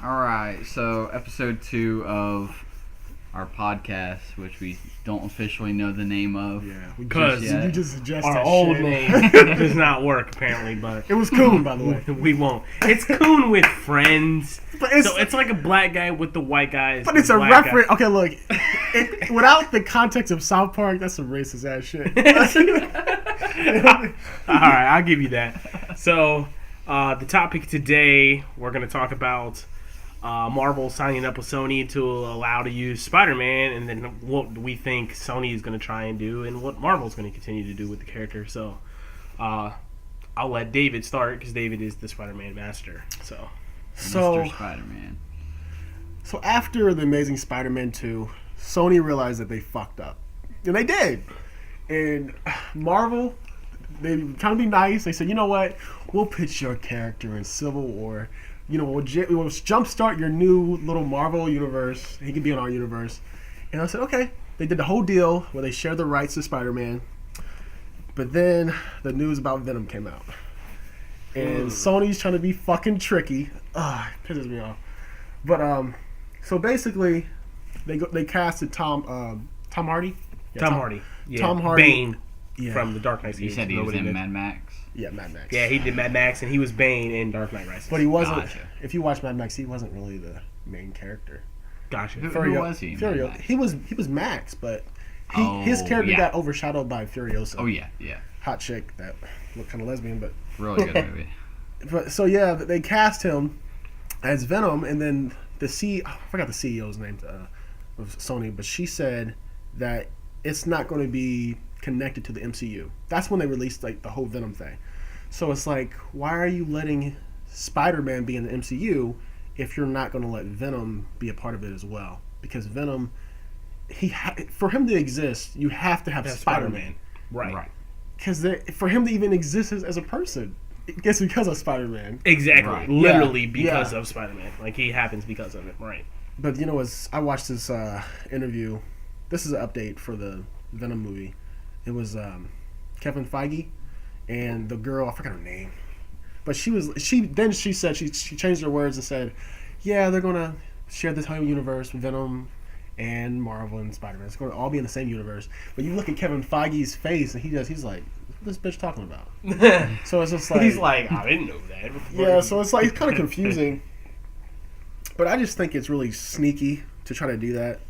All right, so episode 2 of our podcast, which we don't officially know the name of. Yeah, Because you just suggested our old shit. name does not work apparently, but It was Coon, by the way. we won't. It's Coon with friends. But it's, So it's like a black guy with the white guys. but it's a black reference. Okay, look. Without the context of South Park, that's some racist ass shit. All right, I'll give you that. So the topic today, we're going to talk about Marvel signing up with Sony to allow to use Spider-Man, and then what we think Sony is going to try and do, and what Marvel's going to continue to do with the character. So I'll let David start because David is the Spider-Man master. So Mr. Spider-Man. So after the Amazing Spider-Man 2, Sony realized that they fucked up, and they did. And Marvel, they trying to be nice. They said, you know what? We'll pitch your character in Civil War. You know, we'll jumpstart your new little Marvel universe. He can be in our universe. And I said, okay. They did the whole deal where they shared the rights to Spider-Man. But then the news about Venom came out. And Sony's trying to be fucking tricky. It pisses me off. But, so basically, they casted Tom Hardy? Yeah, Tom Hardy. Yeah. Tom Hardy. Bane Yeah. from the Dark Knight You series. said he was Nobody in did. Mad Max? Yeah, Mad Max. Yeah, he did Mad Max, and he was Bane in Dark Knight Rises. But he wasn't. Gotcha. If you watch Mad Max, he wasn't really the main character. Gotcha. Who Furio- was he in Furio- Mad Max? He was Max, but Oh, his character yeah. got overshadowed by Furiosa. Oh, yeah. Hot chick that looked kind of lesbian, but Really good movie. so yeah, they cast him as Venom, and then I forgot the CEO's name of Sony, but she said that it's not going to be connected to the MCU. That's when they released like the whole Venom thing. So it's like, why are you letting Spider-Man be in the MCU if you're not going to let Venom be a part of it as well? Because Venom, for him to exist, you have to have That's Spider-Man. Right. Because for him to even exist as a person, it's because of Spider-Man. Exactly. Right. Literally Yeah. because Yeah. of Spider-Man. Like, he happens because of it. Right. But you know, I watched this interview. This is an update for the Venom movie. It was Kevin Feige and the girl, I forgot her name, but she said she changed her words and said, yeah, they're gonna share this whole universe with Venom and Marvel and Spider-Man. It's gonna all be in the same universe. But you look at Kevin Feige's face and he's like, what's this bitch talking about? So it's just like, He's like, I didn't know that. yeah, so it's like, it's kind of confusing. But I just think it's really sneaky to try to do that.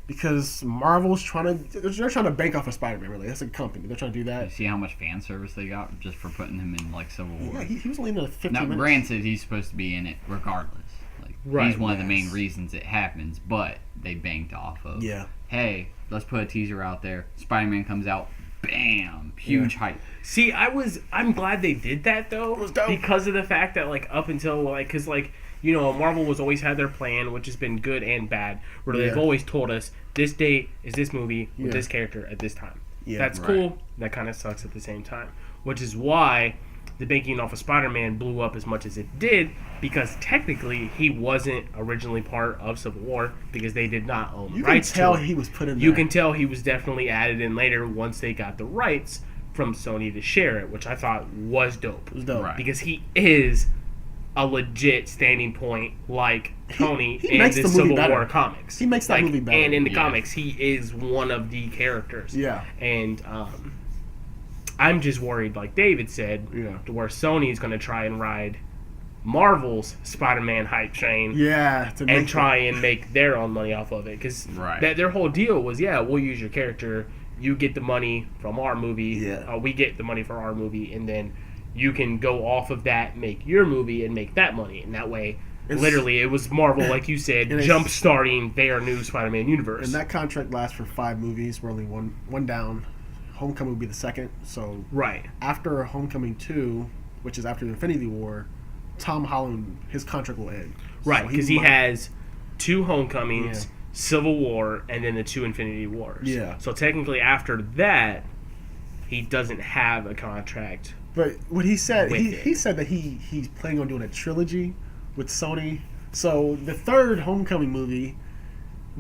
Because Marvel's they're trying to bank off of Spider-Man, really. That's a company. They're trying to do You that. see how much fan service they got just for putting him in, like, Civil War? Yeah, he was only in there 15 Now, minutes. granted, he's supposed to be in it regardless. Like, Right, he's one of the main yes. reasons it happens, but they banked off of, Yeah. hey, let's put a teaser out there. Spider-Man comes out, bam, huge hype. See, I'm glad they did that, though. It was dope. Because of the fact that, like, up until, like, because, like, you know, Marvel has always had their plan, which has been good and bad, where they've Yeah. always told us, this date is this movie with Yeah. this character at this time. Yeah, That's right. cool. That kind of sucks at the same time. Which is why the banking off of Spider-Man blew up as much as it did, because technically he wasn't originally part of Civil War, because they did not own You the can rights tell to it. he was put in there. You can tell he was definitely added in later once they got the rights from Sony to share it, which I thought was dope. It was dope. Right. Because he is a legit standing point like Tony he in makes the the movie Civil better. War comics. He makes that movie better. And in the Yes. comics, he is one of the characters. Yeah. And I'm just worried, like David said, Yeah. to where Sony is going to try and ride Marvel's Spider-Man hype train Yeah. To and make try and make their own money off of it. Because Right. their whole deal was, yeah, we'll use your character. You get the money from our movie. Yeah. We get the money from our movie. And then you can go off of that, make your movie, and make that money. And that way, literally, it was Marvel, like you said, And it's- jump-starting their new Spider-Man universe. And that contract lasts for 5 movies. We're only one down. Homecoming will be the second. So right. after Homecoming 2, which is after the Infinity War, Tom Holland, his contract will end. Right, So because he might- has 2 Homecomings, Yeah. Civil War, and then the 2 Infinity Wars. Yeah. So technically, after that, he doesn't have a contract. But what he said, With he it. said that he's planning on doing a trilogy with Sony. So the third Homecoming movie,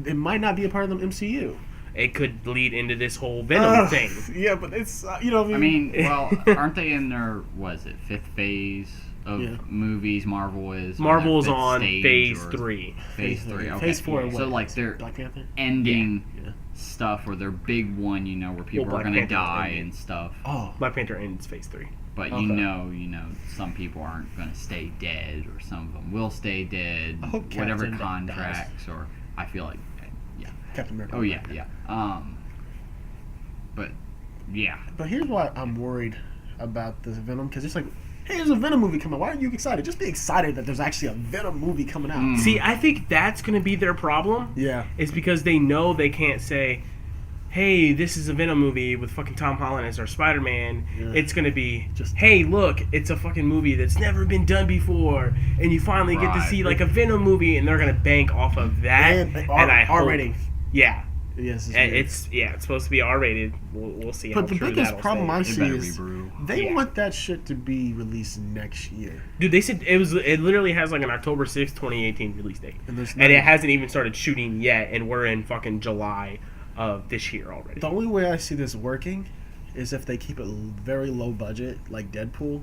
it might not be a part of the MCU. It could lead into this whole Venom thing. Yeah, but it's you know. I mean, well, aren't they in their, what is it, 5th phase movies Marvel is. Marvel's fifth on stage phase or 3. Phase 3. Okay. Phase 4. So like they're Black Panther. ending Yeah. stuff, or their big one, where people Well, are Black gonna Panther's die ending. and stuff. Oh, Black Panther ends phase 3. But Okay. you know, some people aren't gonna stay dead, or some of them will stay dead. I hope Whatever Captain contracts, or I feel like, yeah. Captain America. Oh yeah. But yeah. But here's why I'm worried about this Venom, because it's like, hey, there's a Venom movie coming out. Why aren't you excited? Just be excited that there's actually a Venom movie coming out. See, I think that's going to be their problem. Yeah. It's because they know they can't say, hey, this is a Venom movie with fucking Tom Holland as our Spider-Man. Yeah. It's going to be, Just- hey, look, it's a fucking movie that's never been done before. And you finally get to Right. see, like, a Venom movie, and they're going to bank off of that. And I hope- R-rating. Yeah. Yes, It's supposed to be R-rated. We'll see how But the true biggest that'll problem stay. I It see better be is brutal. they Yeah. want that shit to be released next year. Dude, they said it literally has like an October 6th, 2018 release date. And there's And it hasn't even started shooting yet, and we're in fucking July of this year already. The only way I see this working is if they keep it very low budget, like Deadpool.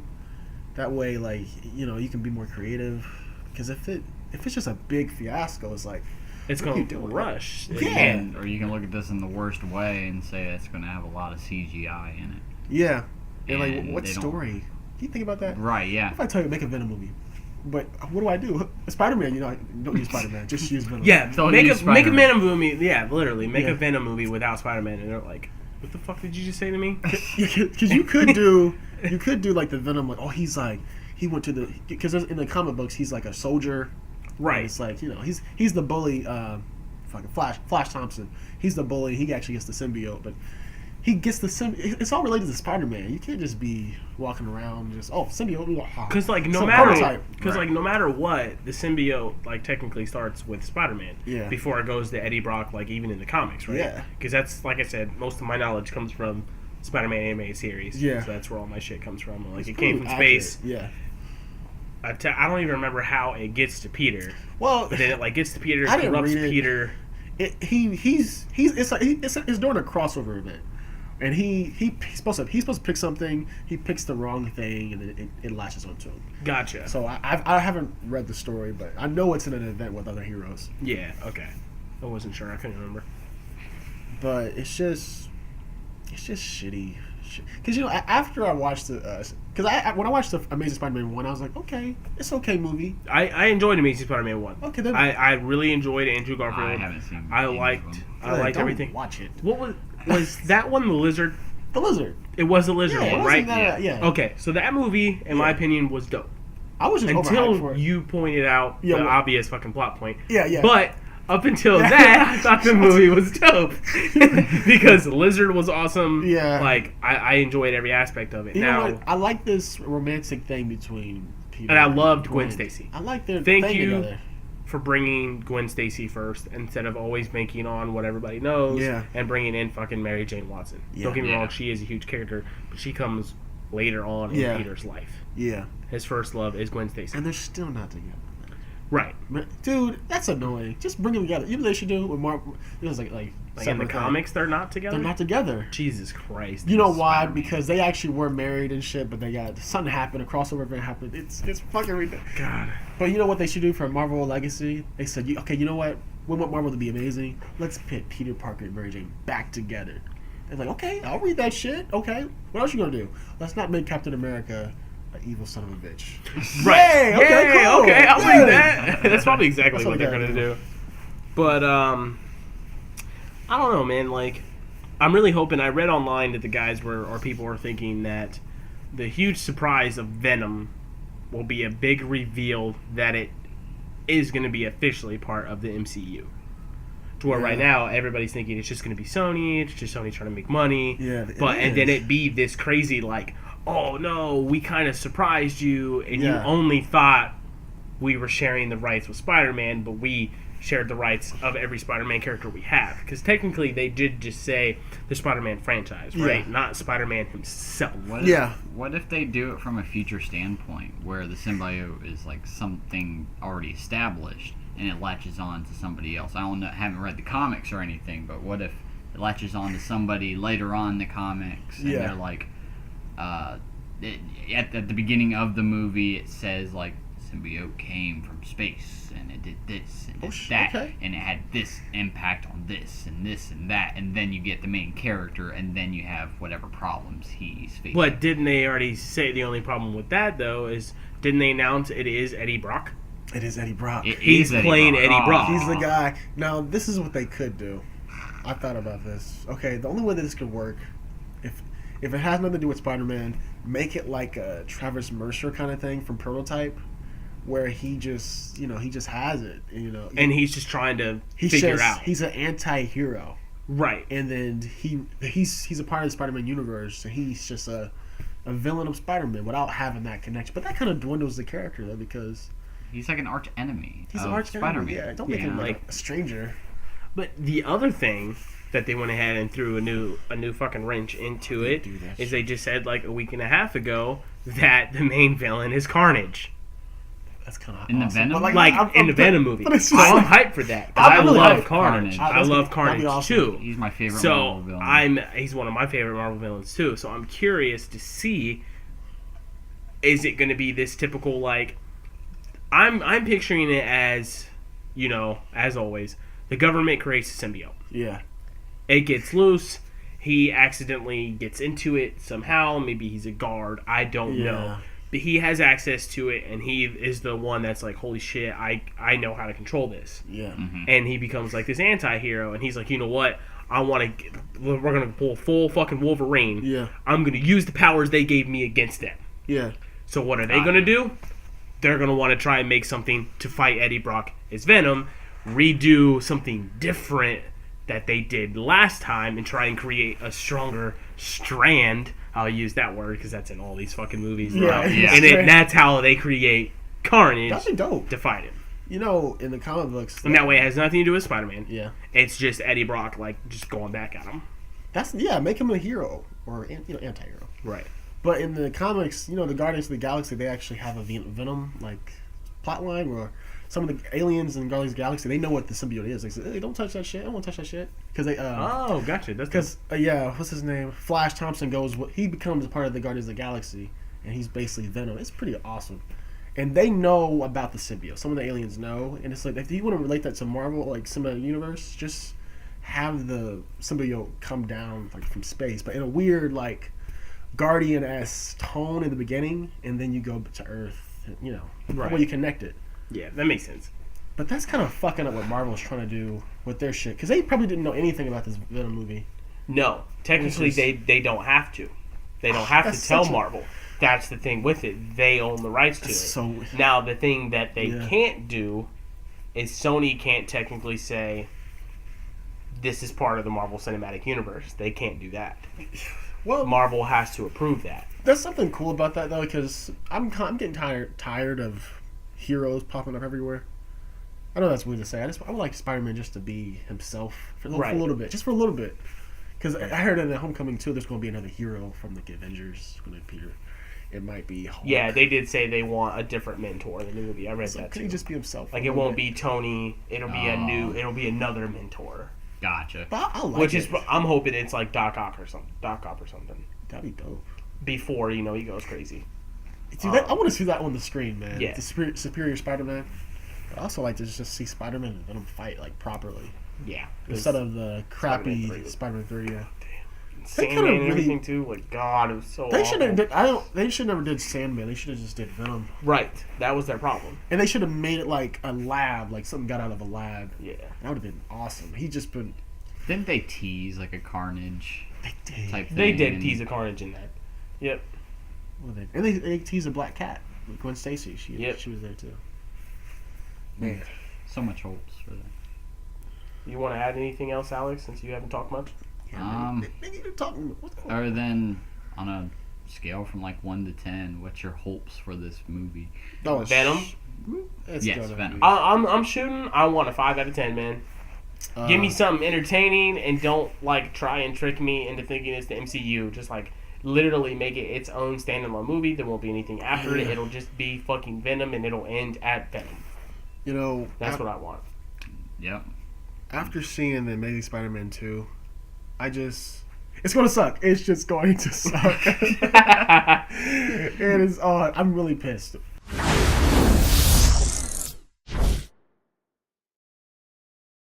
That way, like, you can be more creative. Because if it's just a big fiasco, it's like, It's what are you going to doing? rush. Yeah. Or you can look at this in the worst way and say it's going to have a lot of CGI in it. yeah. And like, And what they don't- story? Can you think about that? Right, yeah. If I tell you make a Venom movie, but what do? Spider-Man, don't use Spider-Man. Just use Venom. Yeah, Don't make use a Venom Spider-Man. movie. Yeah, literally, make Yeah. a Venom movie without Spider-Man, and they're like, "What the fuck did you just say to me?" Because you could do like the Venom, like, oh, he went to because in the comic books he's like a soldier. Right. And it's like, he's the bully, fucking Flash Thompson. He's the bully. He actually gets the symbiote, but he gets the symbiote. It's all related to Spider-Man. You can't just be walking around and just, symbiote. Because like no Some matter, prototype. no matter what, the symbiote like technically starts with Spider-Man. Yeah. Before it goes to Eddie Brock, like even in the comics, right? Yeah. Because that's like I said, most of my knowledge comes from Spider-Man animated series. Yeah. So that's where all my shit comes from. Like It's it came from pretty space. accurate. Yeah. I don't even remember how it gets to Peter. Well, But then it like gets to Peter, I didn't corrupts read it. Peter. It's during a crossover event, and he's supposed to pick something. He picks the wrong thing, and then it latches onto him. Gotcha. So I haven't read the story, but I know it's in an event with other heroes. Yeah. Okay. I wasn't sure. I couldn't remember. But it's just shitty. Because after I watched when I watched the Amazing Spider-Man 1, I was like, okay, it's okay movie. I enjoyed Amazing Spider-Man 1. Okay, then I really enjoyed Andrew Garfield. I haven't seen I any of liked them. I liked Don't everything. Watch it. What was that one? The Lizard. The Lizard. It was the Lizard Yeah, it one, wasn't right? that- yeah. Okay, so that movie, in my opinion, was dope. I was just overhyped Until for it. you pointed out Yeah, the well- obvious fucking plot point. Yeah. But up until that, I thought the movie was dope because Lizard was awesome. Yeah. Like I enjoyed every aspect of it. You know Now, what? I like this romantic thing between Peter and I loved Gwen Stacy. I like their Thank thing you together. for bringing Gwen Stacy first instead of always banking on what everybody knows Yeah. and bringing in fucking Mary Jane Watson. Yeah. Don't get me Yeah. wrong, she is a huge character, but she comes later on in Yeah. Peter's life. Yeah, His first love is Gwen Stacy. and they're still not together. Right. Dude, that's annoying. Just bring them together. You know what they should do with Marvel? It was like Like in the separate thing. comics, they're not together? They're not together. Jesus Christ. You know why? Spider-Man. Because they actually were married and shit, but they got something happened. A crossover event happened. It's fucking ridiculous. God. But you know what they should do for Marvel Legacy? They said, okay, you know what? We want Marvel to be amazing. Let's put Peter Parker and Mary Jane back together. They're like, okay, I'll read that shit. Okay, what else you gonna do? Let's not make Captain America an evil son of a bitch. Right. Yay, okay, Yay, cool. okay, I'll Yay. read that. That's probably exactly That's what what they're they going to gotta do. But, I don't know, man. Like, I'm really hoping. I read online that the guys or people were thinking that the huge surprise of Venom will be a big reveal that it is going to be officially part of the MCU. To where right Yeah. now everybody's thinking it's just going to be Sony. It's just Sony trying to make money. Yeah, And then it be this crazy like, oh no, we kind of surprised you, and you Yeah. only thought we were sharing the rights with Spider-Man, but we shared the rights of every Spider-Man character we have. Because technically they did just say the Spider-Man franchise, right? Yeah. Not Spider-Man himself. What if they do it from a future standpoint where the symbiote is like something already established and it latches on to somebody else? I don't know, haven't read the comics or anything, but what if it latches on to somebody later on in the comics and Yeah. they're like, at the beginning of the movie, it says like symbiote came from space and it did this and did that, okay. and it had this impact on this and that, and then you get the main character, and then you have whatever problems he's facing. But didn't they already say the only problem with that though is didn't they announce it is Eddie Brock? It is Eddie Brock. He's playing Eddie Brock. He's the guy. Now, this is what they could do. I thought about this. Okay, the only way that this could work, if it has nothing to do with Spider-Man, make it like a Travis Mercer kind of thing from Prototype, where he just has it, and he's just trying to figure out. He's an anti-hero, right? And then he's a part of the Spider-Man universe, and he's just a villain of Spider-Man without having that connection. But that kind of dwindles the character though, because he's like an arch enemy. He's an arch Spider-Man. enemy. Yeah, don't make him like a stranger. But the other thing that they went ahead and threw a new fucking wrench into it is they just said like a week and a half ago that the main villain is Carnage. That's kind of in awesome. the Venom, in the Venom movie. So I'm hyped for that because I love Carnage. I love Carnage awesome. too. He's my favorite Marvel So villain. he's one of my favorite Marvel villains too. So I'm curious to see, is it going to be this typical like? I'm picturing it as, as always, the government creates a symbiote. Yeah. It gets loose. He accidentally gets into it somehow. Maybe he's a guard. I don't know. But he has access to it, and he is the one that's like, holy shit, I know how to control this. Yeah. Mm-hmm. And he becomes like this anti-hero, and he's like, you know what? We're going to pull full fucking Wolverine. Yeah. I'm going to use the powers they gave me against them. Yeah. So what are they going to do? They're going to want to try and make something to fight Eddie Brock as Venom, redo something different that they did last time, and try and create a stronger strand. I'll use that word because that's in all these fucking movies. Yeah. And that's how they create Carnage. That'd be dope. To fight him. In the comic books. And that way it has nothing to do with Spider-Man. Yeah. It's just Eddie Brock, just going back at him. Make him a hero or anti-hero. Right. But in the comics, the Guardians of the Galaxy, they actually have a Venom plotline where some of the aliens in Guardians of the Galaxy, they know what the symbiote is. They say, "Hey, don't touch that shit. I don't want to touch that shit." Because they oh, gotcha. That's because what's his name? Flash Thompson he becomes a part of the Guardians of the Galaxy, and he's basically Venom. It's pretty awesome. And they know about the symbiote. Some of the aliens know, and it's like if you want to relate that to Marvel, like cinematic universe, just have the symbiote come down from space, but in a weird Guardian-esque tone in the beginning, and then you go to Earth. Right. Where you connect it. Yeah, that makes sense. But that's kind of fucking up what Marvel's trying to do with their shit, because they probably didn't know anything about this Venom movie. No, technically they don't have to. They don't have to tell Marvel. That's the thing with it. They own the rights to it. So now the thing that they can't do is Sony can't technically say this is part of the Marvel Cinematic Universe. They can't do that. Well, Marvel has to approve that. There's something cool about that though, because I'm getting tired of heroes popping up everywhere. I know that's weird to say. I would like Spider-Man just to be himself for a little bit, just for a little bit. Because I heard in the Homecoming 2, there's going to be another hero from the Avengers going to appear. It might be Hulk. Yeah, they did say they want a different mentor in the movie. I read that too. Could he just be himself? It won't be Tony. It'll be it'll be another mentor. Gotcha. But I like it. I'm hoping it's like Doc Ock or something. That'd be dope. Before he goes crazy. Dude, I want to see that on the screen, man. Yeah. The Superior Spider-Man. I also like to just see Spider-Man and Venom fight properly. Yeah. Instead of the crappy Spider-Man 3. Yeah. Sandman and everything too. God, it was so. They should never did Sandman. They should have just did Venom. Right. That was their problem. And they should have made it like a lab, like something got out of a lab. Yeah. That would have been awesome. He just been. Didn't they tease a Carnage type thing? They did tease a Carnage in that. Yep. And they teased a Black Cat. Gwen Stacy. She was there too. Man. So much hopes for that. You want to add anything else, Alex, since you haven't talked much? They need to talk. Other than on a scale from 1 to 10, what's your hopes for this movie? Venom? Yes, Venom. I'm shooting. I want a 5 out of 10, man. Give me something entertaining and don't try and trick me into thinking it's the MCU. Just literally make it its own standalone movie. There won't be anything after it. It'll just be fucking Venom and it'll end at Venom. That's what I want. Yep. After seeing the Amazing Spider-Man 2, It's going to suck. It's just going to suck. It is. I'm really pissed.